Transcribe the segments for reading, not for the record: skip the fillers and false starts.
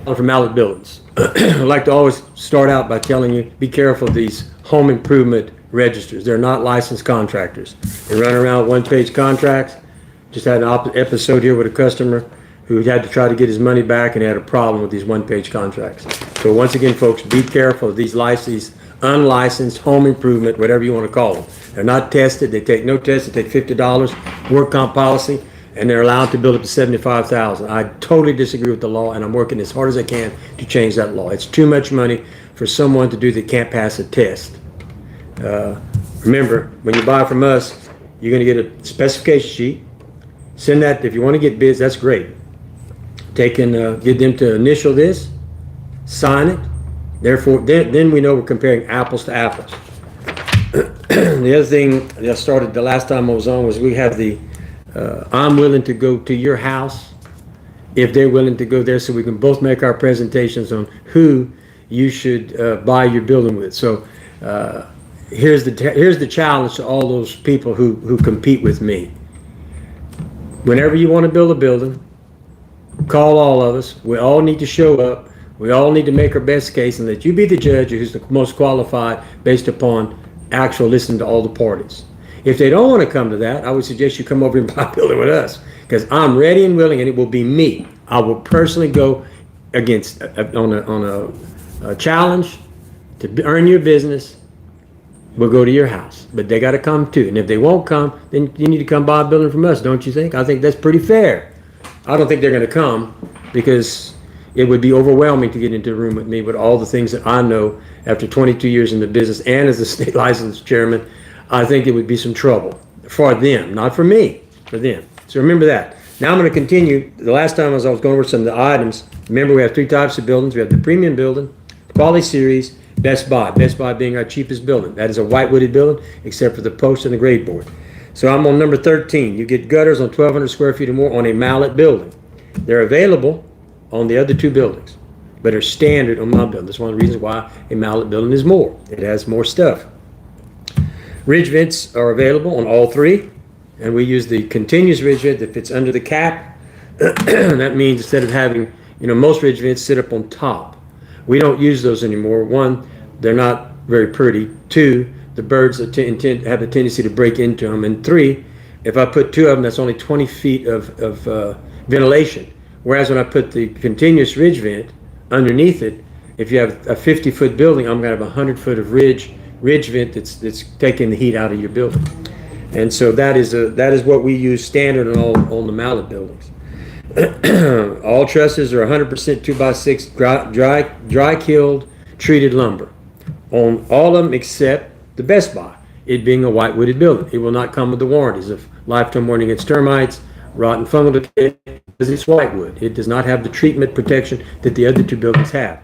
For Mallett buildings. I like to always start out by telling you, be careful of these home improvement registers. They're not licensed contractors. They run around one-page contracts. Just had an episode here with a customer who had to try to get his money back and had a problem with these one-page contracts. So once again, folks, be careful of these unlicensed home improvement, whatever you want to call them. They're not tested. They take no tests. They take $50 work comp policy, and they're allowed to build up to $75,000. I totally disagree with the law, and I'm working as hard as I can to change that law. It's too much money for someone to do that can't pass a test. Remember, when you buy from us, you're going to get a specification sheet. Send that. If you want to get bids, that's great. Get them to initial this, sign it. Therefore, then we know we're comparing apples to apples. The other thing that I started the last time I was on was we have the I'm willing to go to your house if they're willing to go there, so we can both make our presentations on who you should buy your building with. So here's the challenge to all those people who compete with me. Whenever you want to build a building, call all of us. We all need to show up. We all need to make our best case and let you be the judge who's the most qualified based upon actual listening to all the parties. If they don't want to come to that, I would suggest you come over and buy a building with us, because I'm ready and willing, and it will be me. I will personally go against on a challenge to earn your business. We'll go to your house, but they got to come too. And if they won't come, then you need to come buy a building from us, don't you think? I think that's pretty fair. I don't think they're going to come because it would be overwhelming to get into a room with me with all the things that I know after 22 years in the business and as a state licensed chairman. I think it would be some trouble for them, not for me, for them. So remember that. Now I'm going to continue. The last time I was going over some of the items. Remember, we have three types of buildings. We have the premium building, quality series, Best Buy. Best Buy being our cheapest building. That is a white wooded building, except for the post and the grade board. So I'm on number 13. You get gutters on 1,200 square feet or more on a Mallett building. They're available on the other two buildings, but are standard on my building. That's one of the reasons why a Mallett building is more. It has more stuff. Ridge vents are available on all three, and we use the continuous ridge vent that fits under the cap. That means instead of having, most ridge vents sit up on top. We don't use those anymore. One, they're not very pretty. Two, the birds have a tendency to break into them. And three, if I put two of them, that's only 20 feet of ventilation. Whereas when I put the continuous ridge vent underneath it, if you have a 50-foot building, I'm going to have 100 foot of ridge vent that's taking the heat out of your building. And so that is what we use standard on all the Mallett buildings. All trusses are 100% 2x6 dry killed treated lumber on all of them except the Best Buy, it being a white wooded building. It will not come with the warranties of lifetime warning against termites, rot and fungal decay, because it's white wood. It does not have the treatment protection that the other two buildings have.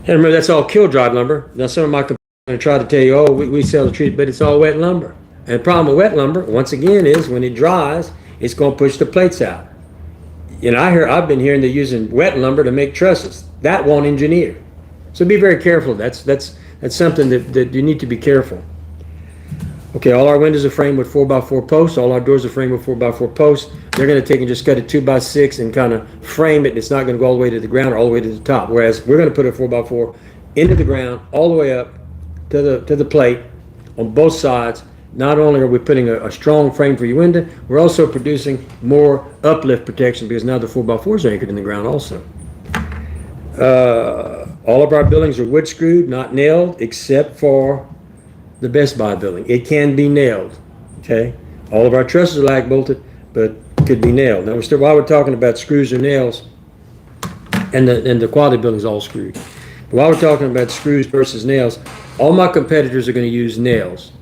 And remember, that's all kill dried lumber. Now some of my competitors are going to try to tell you, we sell the treated, but it's all wet lumber. And the problem with wet lumber, once again, is when it dries, it's going to push the plates out. I've been hearing they're using wet lumber to make trusses. That won't engineer. So be very careful. That's something that you need to be careful. Okay, all our windows are framed with 4x4 posts. All our doors are framed with 4x4 posts. They're going to take and just cut a 2x6 and kind of frame it. It's not going to go all the way to the ground or all the way to the top. Whereas we're going to put a 4x4 into the ground, all the way up to the plate on both sides. Not only are we putting a strong frame for your window, we're also producing more uplift protection because now the 4x4s are anchored in the ground also. All of our buildings are wood screwed, not nailed, except for the Best Buy building. It can be nailed, okay? All of our trusses are lag bolted, but could be nailed. Now, while we're talking about screws or nails, and the quality building is all screwed. But while we're talking about screws versus nails, all my competitors are going to use nails.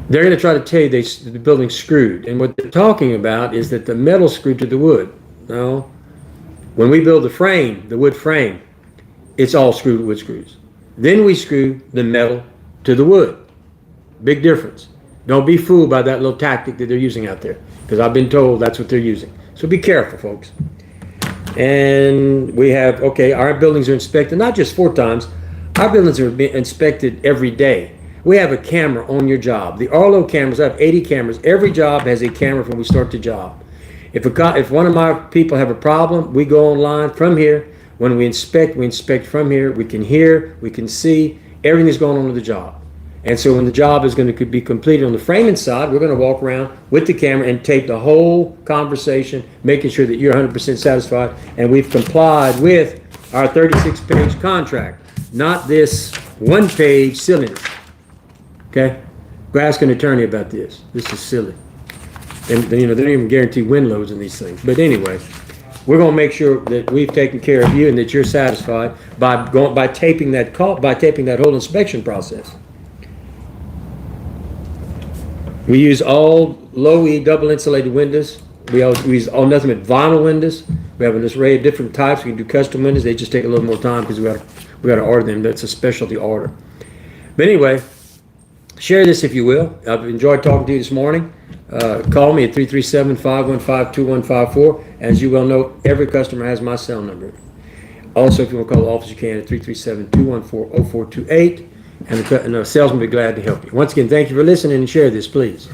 They're going to try to tell you the building's screwed, and what they're talking about is that the metal's screwed to the wood. No, when we build the frame, the wood frame, it's all screwed with wood screws. Then we screw the metal to the wood. Big difference. Don't be fooled by that little tactic that they're using out there, because I've been told that's what they're using. So be careful, folks. And we have, our buildings are inspected not just 4 times. Our buildings are being inspected every day. We have a camera on your job. The Arlo cameras, I have 80 cameras. Every job has a camera when we start the job. If one of my people have a problem, we go online from here. When we inspect from here. We can hear, we can see everything that's going on with the job. And so when the job is going to be completed on the framing side, we're going to walk around with the camera and tape the whole conversation, making sure that you're 100% satisfied and we've complied with our 36-page contract, not this one-page silliness. Okay? Go ask an attorney about this. This is silly. And they don't even guarantee win loads in these things. But anyway, we're going to make sure that we've taken care of you and that you're satisfied by taping that whole inspection process. We use all low E double insulated windows. We use all nothing but vinyl windows. We have an array of different types. We can do custom windows. They just take a little more time because we got to order them. That's a specialty order. But anyway, share this if you will. I've enjoyed talking to you this morning. Call me at 337-515-2154. As you well know, every customer has my cell number. Also, if you want to call the office, you can at 337-214-0428. And the salesman will be glad to help you. Once again, thank you for listening and share this, please.